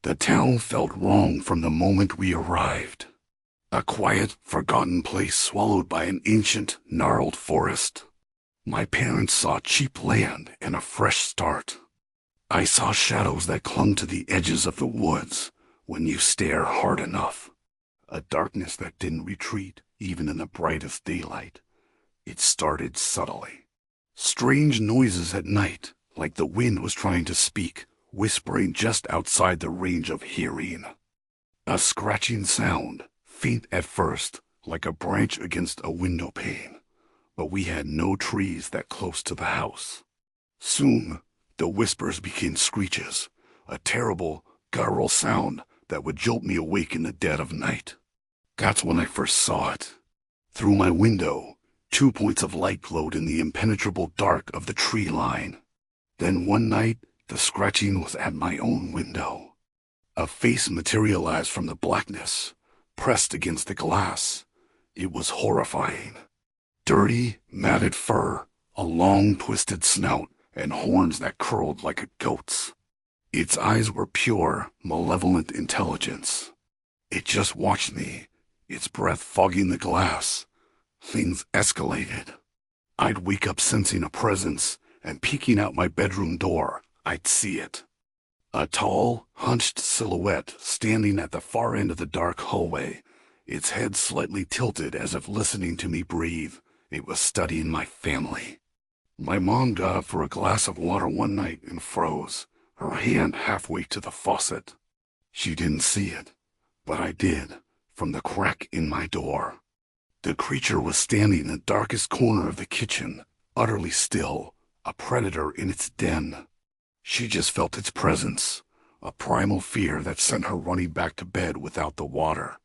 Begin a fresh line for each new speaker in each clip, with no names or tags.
The town felt wrong from the moment we arrived. A quiet, forgotten place swallowed by an ancient, gnarled forest. My parents saw cheap land and a fresh start. I saw shadows that clung to the edges of the woods when you stare hard enough. A darkness that didn't retreat even in the brightest daylight. It started subtly. Strange noises at night, like the wind was trying to speak, whispering just outside the range of hearing. A scratching sound, faint at first, like a branch against a window pane. But we had no trees that close to the house. Soon, the whispers became screeches, a terrible, guttural sound that would jolt me awake in the dead of night. That's when I first saw it. Through my window, 2 points of light glowed in the impenetrable dark of the tree line. Then one night, the scratching was at my own window. A face materialized from the blackness, pressed against the glass. It was horrifying. Dirty, matted fur, a long twisted snout, and horns that curled like a goat's. Its eyes were pure, malevolent intelligence. It just watched me, its breath fogging the glass. Things escalated. I'd wake up sensing a presence, and peeking out my bedroom door, I'd see it. A tall, hunched silhouette standing at the far end of the dark hallway, its head slightly tilted as if listening to me breathe. It was studying my family. My mom got up for a glass of water one night and froze, her hand halfway to the faucet. She didn't see it, but I did, from the crack in my door. The creature was standing in the darkest corner of the kitchen, utterly still, a predator in its den. She just felt its presence, a primal fear that sent her running back to bed without the water.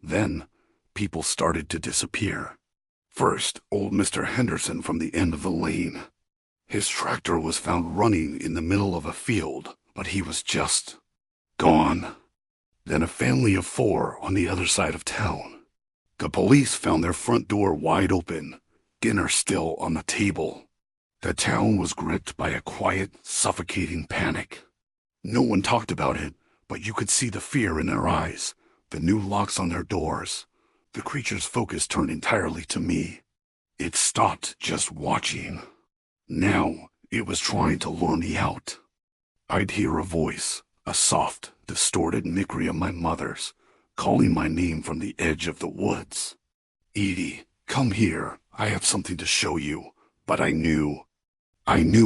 Then, people started to disappear. First, old Mr. Henderson from the end of the lane. His tractor was found running in the middle of a field, but he was just gone. Then a family of 4 on the other side of town. The police found their front door wide open, dinner still on the table. The town was gripped by a quiet, suffocating panic. No one talked about it, but you could see the fear in their eyes, the new locks on their doors. The creature's focus turned entirely to me. It stopped just watching. Now, it was trying to lure me out. I'd hear a voice, a soft, distorted mimicry of my mother's, calling my name from the edge of the woods. "Edie, come here. I have something to show you." But I knew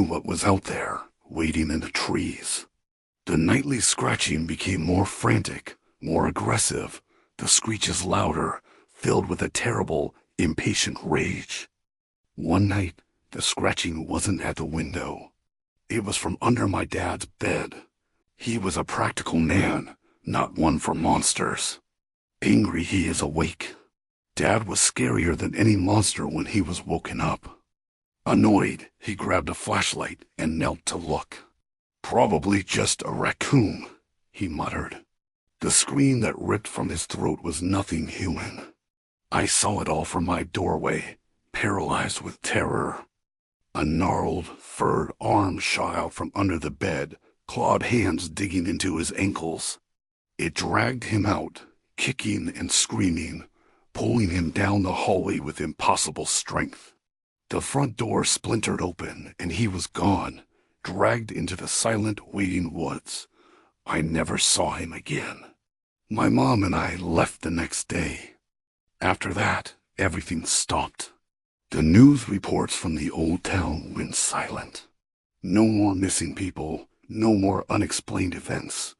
what was out there, waiting in the trees. The nightly scratching became more frantic, more aggressive, the screeches louder, filled with a terrible, impatient rage. One night, the scratching wasn't at the window. It was from under my dad's bed. He was a practical man, not one for monsters. Angry he is awake. Dad was scarier than any monster when he was woken up. Annoyed, he grabbed a flashlight and knelt to look. "Probably just a raccoon," he muttered. The scream that ripped from his throat was nothing human. I saw it all from my doorway, paralyzed with terror. A gnarled, furred arm shot out from under the bed, clawed hands digging into his ankles. It dragged him out, kicking and screaming, pulling him down the hallway with impossible strength. The front door splintered open, and he was gone, dragged into the silent, waiting woods. I never saw him again. My mom and I left the next day. After that, everything stopped. The news reports from the old town went silent. No more missing people, no more unexplained events.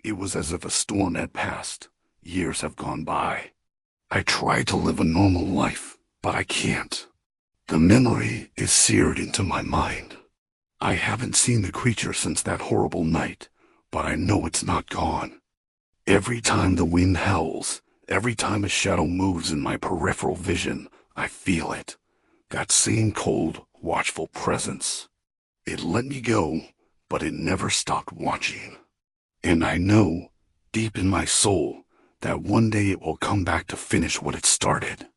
It was as if a storm had passed. Years have gone by. I try to live a normal life, but I can't. The memory is seared into my mind. I haven't seen the creature since that horrible night, but I know it's not gone. Every time the wind howls, every time a shadow moves in my peripheral vision, I feel it. That same cold, watchful presence. It let me go, but it never stopped watching. And I know, deep in my soul, that one day it will come back to finish what it started.